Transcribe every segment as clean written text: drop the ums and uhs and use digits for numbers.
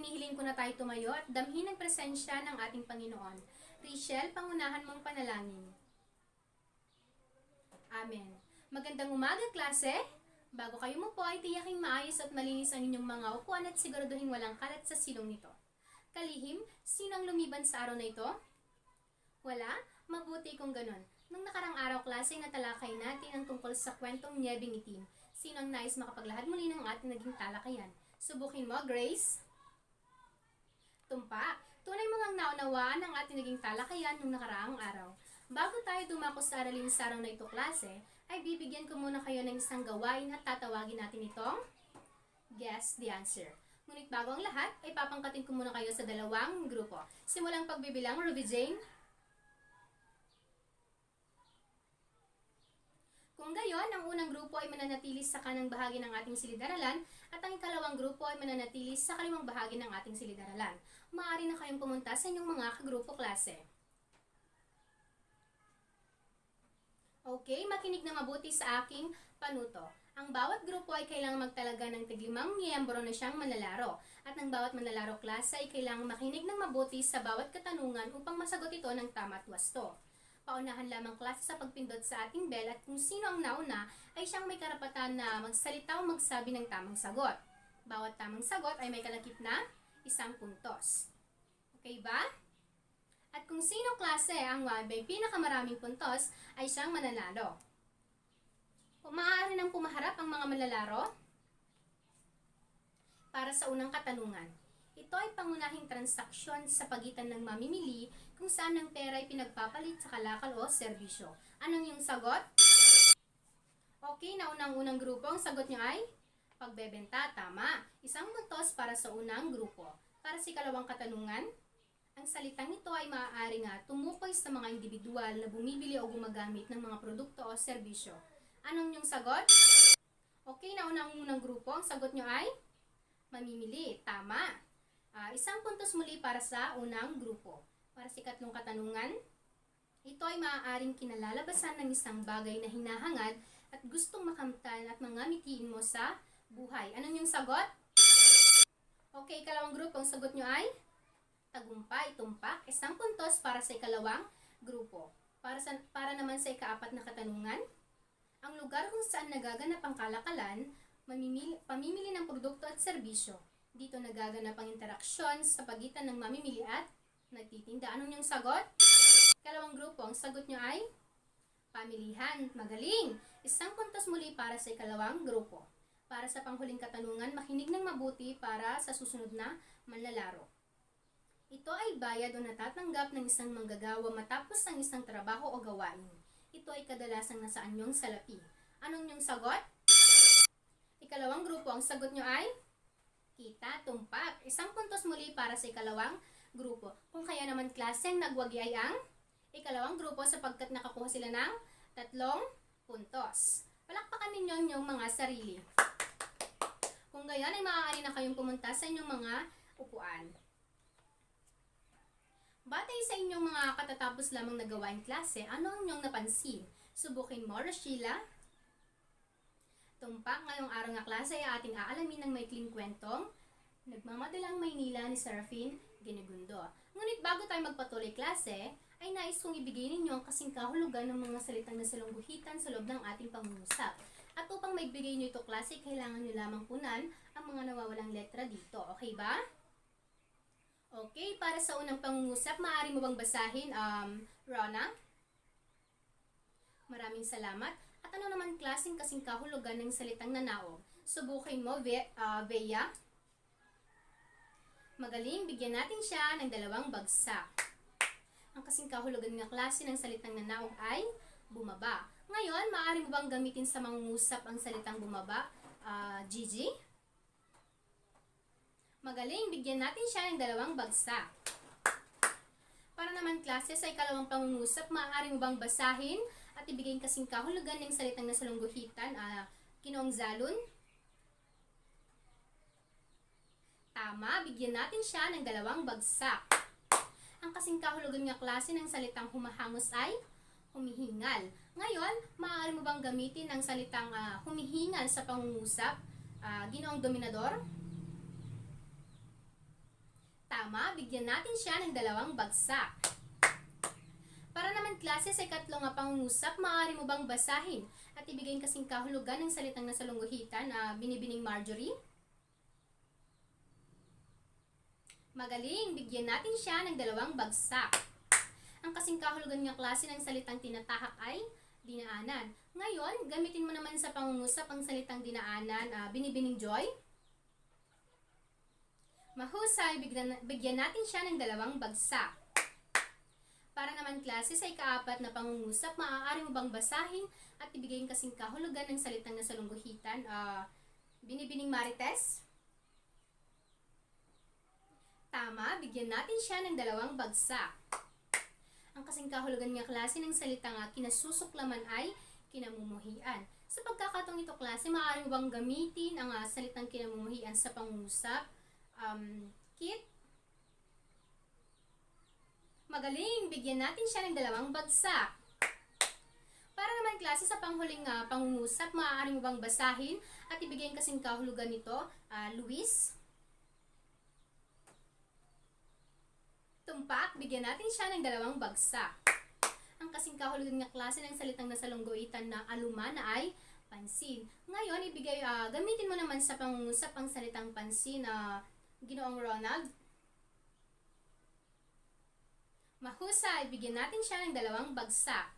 hinihiling ko na tayo tumayo at damhin ang presensya ng ating Panginoon. Richelle, pangunahan mong panalangin. Amen. Magandang umaga, klase! Bago kayo umupo ay tiyaking maayos at malinis ang inyong mga upuan at siguraduhin walang kalat sa silong nito. Kalihim, sino ang lumiban sa araw na ito? Wala? Mabuti kung ganon. Nung nakarang araw, klase, natalakay natin ang tungkol sa kwentong Niyebeng Itim. Sino ang nais makapaglahad muli ng ating naging talakayan? Subukin mo, Grace. Tumpak, tunay mo ngang naunawaan ang ating naging talakayan nung nakaraang araw. Bago tayo dumako sa aralin sa araw na ito, klase, ay bibigyan ko muna kayo ng isang gawain at tatawagin natin itong Guess the Answer. Ngunit bago ang lahat, ay papangkatin ko muna kayo sa dalawang grupo. Simulang pagbibilang, Ruby Jane. Kung gayon, ang unang grupo ay mananatili sa kanang bahagi ng ating silid-aralan at ang ikalawang grupo ay mananatili sa kaliwang bahagi ng ating silid-aralan. Maaari na kayong pumunta sa inyong mga kagrupo, klase. Okay, makinig na mabuti sa aking panuto. Ang bawat grupo ay kailangang magtalaga ng tig-5 miyembro na siyang manlalaro. At ang bawat manlalaro, klase, ay kailangang makinig ng mabuti sa bawat katanungan upang masagot ito ng tama at wasto. Paunahan lamang, klase, sa pagpindot sa ating bell at kung sino ang nauna ay siyang may karapatan na magsalita o magsabi ng tamang sagot. Bawat tamang sagot ay may kalakip na 1 puntos. Okay ba? At kung sino, klase, ang may pinakamaraming puntos ay siyang mananalo. Maaari nang pumaharap ang mga manlalaro para sa unang katanungan. Ito ay pangunahing transaksyon sa pagitan ng mamimili kung saan ang pera ay pinagpapalit sa kalakal o serbisyo. Anong yung sagot? Okay, naunang-unang grupo, ang sagot niyo ay pagbebenta. Tama. 1 puntos para sa unang grupo. Para sa ikalawang katanungan, ang salitang ito ay maaaring tumukoy sa mga individual na bumibili o gumagamit ng mga produkto o serbisyo. Anong yung sagot? Okay, naunang-unang grupo, ang sagot nyo ay mamimili. Tama. 1 puntos muli para sa unang grupo. Para sa ikatlong katanungan, ito ay maaaring kinalalabasan ng isang bagay na hinahangad at gustong makamtan at mangamitiin mo sa buhay. Anong yung sagot? Okay, ikalawang grupo, ang sagot nyo ay tagumpay, tumpak. 1 puntos para sa ikalawang grupo. Para naman sa ikaapat na katanungan, ang lugar kung saan nagaganap ang kalakalan, pamimili ng produkto at serbisyo. Dito nagaganap ang interaksyon sa pagitan ng mamimili at nagtitinda. Anong yung sagot? Ikalawang grupo, ang sagot nyo ay pamilihan. Magaling! 1 puntos muli para sa ikalawang grupo. Para sa panghuling katanungan, makinig ng mabuti para sa susunod na manlalaro. Ito ay bayad o natatanggap ng isang manggagawa matapos ang isang trabaho o gawain. Ito ay kadalasang nasa anyong salapi. Anong yung sagot? Ikalawang grupo, ang sagot nyo ay kita, tumpak. 1 puntos muli para sa ikalawang grupo. Kung kaya naman, klase, ang nagwagi ay ang ikalawang grupo sapagkat nakakuha sila ng 3 puntos. Palakpakan ninyo ang inyong mga sarili. Kung gayon ay maaari na kayong pumunta sa inyong mga upuan. Batay sa inyong mga katatapos lamang na gawain, klase, ano ang inyong napansin? Subukin mo, Rashila. Tumpak, ngayong araw nga, klase, ay ating aalamin ng maikling kwentong Nagmamadalang Maynila ni Serafin Ginegundo. Ngunit bago tayo magpatuloy, klase, ay nais kong ibigay ninyo ang kasing kahulugan ng mga salitang nasalungguhitan sa loob ng ating pangungusap. At upang maibigay nyo ito, klase, kailangan nyo lamang punan ang mga nawawalang letra dito. Okay ba? Okay, para sa unang pangungusap, maaari mo bang basahin, Rona? Maraming salamat. At ano naman klaseng kasing kahulugan ng salitang nanaog? Subukin mo, Bea. Magaling, bigyan natin siya ng 2 bagsak. Ang kasing kahulugan ng klase ng salitang nanaog ay bumaba. Ngayon, maaari mo bang gamitin sa mangungusap ang salitang bumaba, Gigi? Magaling, bigyan natin siya ng 2 bagsak. Para naman, klase, sa ikalawang pangungusap, maaari mo bang basahin at ibigay kasing kahulugan ng salitang nasalungguhitan, Ginoong Zalun? Tama, bigyan natin siya ng 2 bagsak. Ang kasing kahulugan ng klase ng salitang humahangos ay humihingal. Ngayon, maaari mo bang gamitin ang salitang humihingal sa pangungusap, Ginoong Dominador? Tama, bigyan natin siya ng 2 bagsak. Para naman klase sa ikatlong pangungusap, maaari mo bang basahin at ibigay kasing kahulugan ng salitang nasa lungguhitan na Binibining Marjorie? Magaling, bigyan natin siya ng 2 bagsak. Ang kasing kahulugan ng klase ng salitang tinatahak ay dinaanan. Ngayon, gamitin mo naman sa pangungusap ang salitang dinaanan, Binibining Joy. Mahusay, bigyan natin siya ng 2 bagsak. Para naman klase sa ika-4 na pangungusap, maaari mo bang basahin at ibigay kasing kahulugan ng salitang nasa lungguhitan, Binibining Marites? Tama, bigyan natin siya ng 2 bagsak. Ang kasing kahulugan ng klase ng salitang kinasusuklaman ay kinamumuhian. Sa pagkakataong ito klase, maaari mo bang gamitin ang salitang kinamumuhian sa pangungusap? Kit? Magaling, bigyan natin siya ng 2 bagsak. Para naman klase sa panghuling pangungusap, maaari mo bang basahin at ibigay kasing kahulugan nito, Luis? Tumpak, bigyan natin siya ng 2 bagsak. Ang kasing kahulugan ng klase ng salitang nasa lungguhitan na alumana ay pansin. Ngayon, gamitin mo naman sa pangungusap ang salitang pansin na Ginoong Ronald. Mahusay, bigyan natin siya ng 2 bagsak.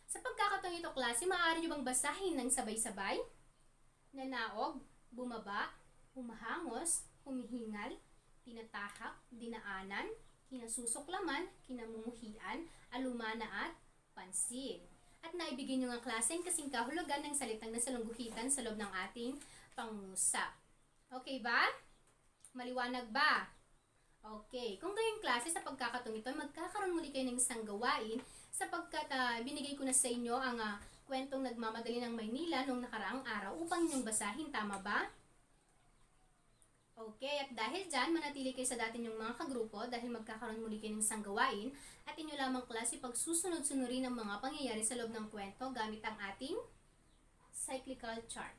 Sa pagkakataong ito klase, maaari nyo bang basahin ng sabay-sabay? Nanaog, bumaba, humahangos, humihingal, tinatahak, dinaanan, kinasusuklaman, kinamumuhian, alumana at pansin. At naibigay nyo ang klase ang kasing kahulugan ng salitang nasa lungguhitan sa loob ng ating pangungusap. Okay ba? Maliwanag ba? Okay, kung gayong klase sa pagkakataong ito, magkakaroon muli kayo ng isang gawain sapagkat binigay ko na sa inyo ang kwentong Nagmamadali ng Maynila noong nakaraang araw upang inyong basahin, tama ba? Okay, at dahil dyan, manatili kayo sa dati nyong mga kagrupo dahil magkakaroon muli kayo ng isang gawain at inyo lamang klase pagsusunod-sunurin ang mga pangyayari sa loob ng kwento gamit ang ating cyclical chart.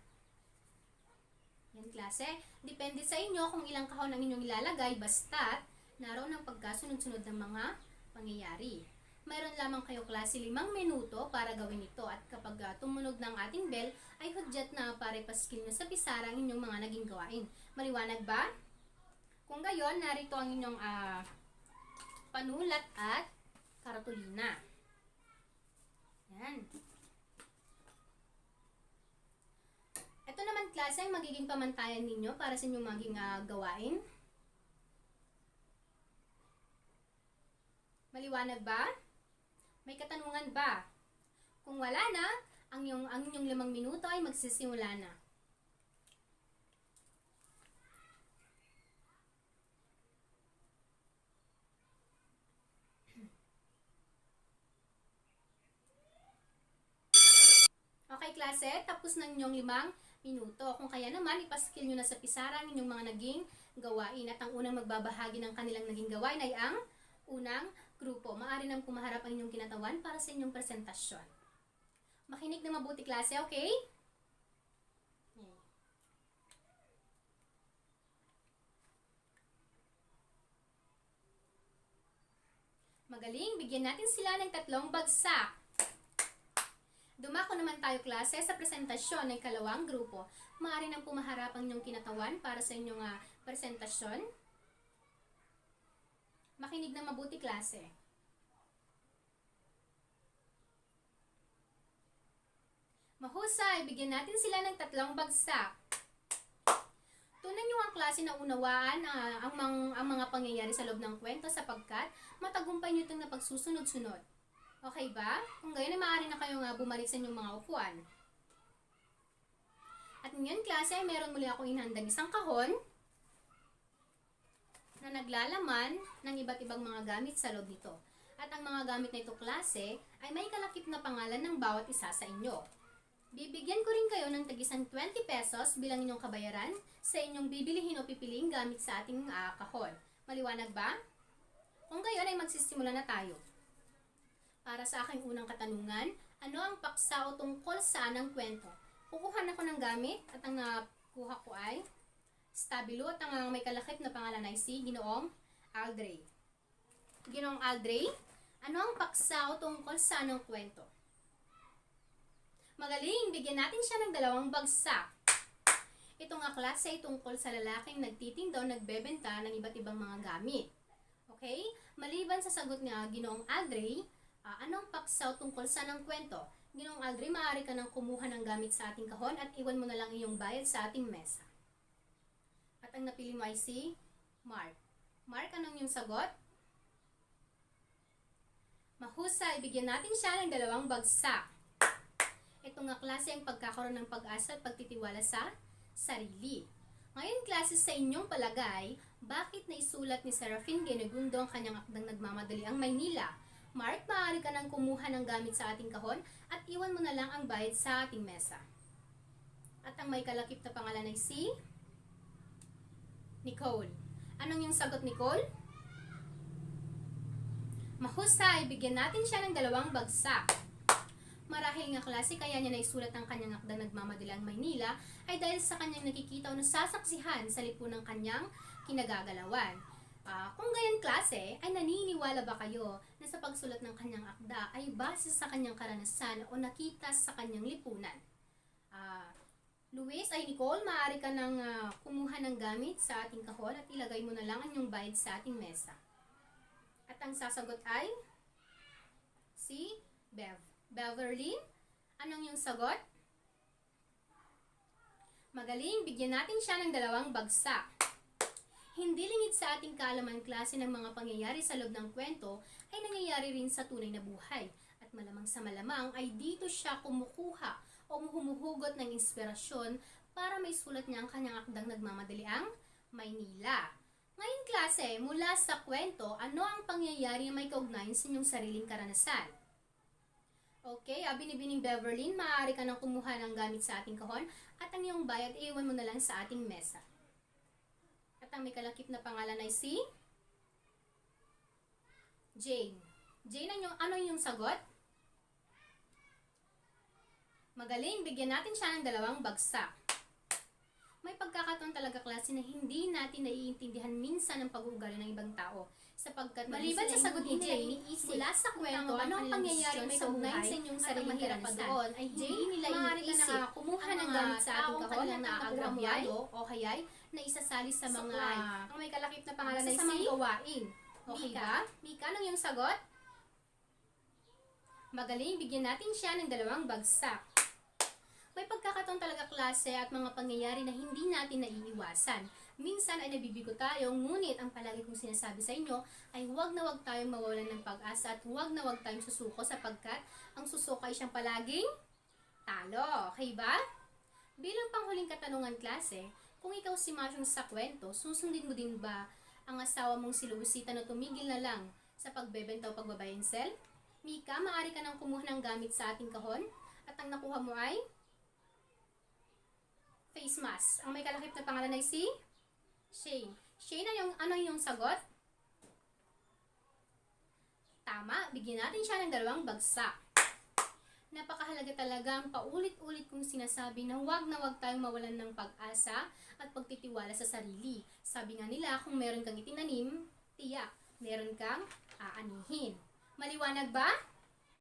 Yan klase, depende sa inyo kung ilang kahon ang inyong ilalagay basta't naroon ang pagkasunod-sunod ng mga pangyayari. Mayroon lamang kayo klase 5 minuto para gawin ito at kapag tumunog ng ating bell ay hudyat na para ipaskil nyo sa pisara ang inyong mga naging gawain. Maliwanag ba? Kung gayon, narito ang inyong panulat at karatulina. Yan. Ito naman klase ang magiging pamantayan ninyo para sa inyong maging gawain. Maliwanag ba? May katanungan ba? Kung wala na, ang inyong 5 minuto ay magsisimula na. Okay klase, tapos na inyong 5 minuto. Kung kaya naman, ipaskill nyo na sa pisara ang inyong mga naging gawain. At ang unang magbabahagi ng kanilang naging gawain ay ang unang grupo. Maaari nang pumaharap ang inyong kinatawan para sa inyong presentasyon. Makinig na mabuti klase, okay? Magaling, bigyan natin sila ng 3 bagsak. Dumako naman tayo klase sa presentasyon ng ikalawang grupo. Maaari nang pumaharap ang inyong kinatawan para sa inyong presentasyon. Makinig na mabuti klase. Mahusay, bigyan natin sila ng 3 bagsak. Tunan nyo ang klase na unawaan ang mga pangyayari sa loob ng kwento sapagkat matagumpay nyo itong napagsusunod-sunod. Okay ba? Kung gayon ay maaari na kayong bumalik sa inyong mga upuan. At ngayon klase ay meron muli akong inhandang isang kahon na naglalaman ng iba't ibang mga gamit sa loob nito. At ang mga gamit na ito klase ay may kalakip na pangalan ng bawat isa sa inyo. Bibigyan ko rin kayo ng tagisang 20 pesos bilang inyong kabayaran sa inyong bibilihin o pipiliing gamit sa ating kahon. Maliwanag ba? Kung gayon ay magsisimula na tayo. Para sa aking unang katanungan, ano ang paksa o tungkol saan ang kwento? Kukuha na ko ng gamit at ang nakuha ko ay stabilo at ang may kalakip na pangalan ay si Ginoong Aldrey. Ginoong Aldrey, ano ang paksa o tungkol sa anong kwento? Magaling, bigyan natin siya ng 2 bagsak. Ito nga klase ay tungkol sa lalaking nagtitinda o nagbebenta ng iba't ibang mga gamit. Okay? Maliban sa sagot ni Ginoong Aldrey, anong paksa o tungkol sa anong kwento? Ginoong Aldrey, maaari ka nang kumuha ng gamit sa ating kahon at iwan mo na lang iyong bayad sa ating mesa. At ang napili mo ay si Mark. Mark, anong iyong sagot? Mahusay, bigyan natin siya ng 2 bagsak. Ito nga klase ang pagkakaroon ng pag-asa at pagtitiwala sa sarili. Ngayon klase, sa inyong palagay, bakit naisulat ni Serafin Genegundo ang kanyang akdang Nagmamadali ang Maynila? Mark, maaari ka nang kumuha ng gamit sa ating kahon at iwan mo na lang ang bayad sa ating mesa. At ang may kalakip na pangalan ay si Nicole. Anong yung sagot, Nicole? Mahusay, bigyan natin siya ng 2 bagsak. Marahil nga klase, kaya niya naisulat ang kanyang akdang Nagmamadali ang Maynila ay dahil sa kanyang nakikita o nasasaksihan sa lipunang kanyang kinagagalawan. Kung gayon klase, ay naniniwala ba kayo na sa pagsulat ng kanyang akda ay base sa kanyang karanasan o nakita sa kanyang lipunan? Luis ay Nicole, maaari ka nang kumuha ng gamit sa ating kahon at ilagay mo na lang ang iyong bayad sa ating mesa. At ang sasagot ay si Beverly, anong iyong sagot? Magaling, bigyan natin siya ng 2 bagsak. Hindi lingid sa ating kaalaman klase ng mga pangyayari sa loob ng kwento ay nangyayari rin sa tunay na buhay. At malamang sa malamang ay dito siya kumukuha o humuhugot ng inspirasyon para may sulat niya ang kanyang akdang Nagmamadali ang Maynila. Ngayon klase, mula sa kwento, ano ang pangyayari na may kaugnayan sa inyong sariling karanasan? Okay, binibining Beverly, maaari ka nang kumuha ng gamit sa ating kahon at ang iyong bayad iwan mo na lang sa ating mesa. At ang may kalakip na pangalan ay si Jane. Jane, ano yung sagot? Magaling, bigyan natin siya ng 2 bagsak. May pagkakataon talaga klase na hindi natin naiintindihan minsan ang pag-uugali ng ibang tao. Sapagkat maliban sa sagot ni Jane, mula sa kwento, ano ang pangyayari may kaugnayan sa inyong sariling karanasan, ay hindi nila iniisip na kumuha ng gamit sa ating kahon na naaagrabyado o hayay na isasali sa mga ang may kalakip na pangalan ay si gawain. Okay ba? Mika, anong iyong sagot? Magaling, bigyan natin siya ng 2 bagsak. May pagkakataon talaga klase at mga pangyayari na hindi natin naiiwasan. Minsan ay nabibigo tayo, ngunit ang palagi kong sinasabi sa inyo ay huwag na huwag tayong mawawalan ng pag-asa at huwag na huwag tayong susuko sapagkat ang susuko ay siyang palaging talo. Okay ba? Bilang panghuling katanungan klase, kung ikaw si Masyong sa kwento, susundin mo din ba ang asawa mong si Luisita na tumigil na lang sa pagbebenta o pagbabayensel? Mika, maaari ka nang kumuha ng gamit sa ating kahon at ang nakuha mo ay face mask. Ang may kalakip na pangalan ay si Shane. Shane, ano yung sagot? Tama, bigyan natin siya ng 2 bagsak. Napakahalaga talaga ang paulit-ulit kong sinasabi na huwag tayong mawalan ng pag-asa at pagtitiwala sa sarili. Sabi nga nila, kung meron kang itinanim, tiyak, meron kang aanihin. Maliwanag ba?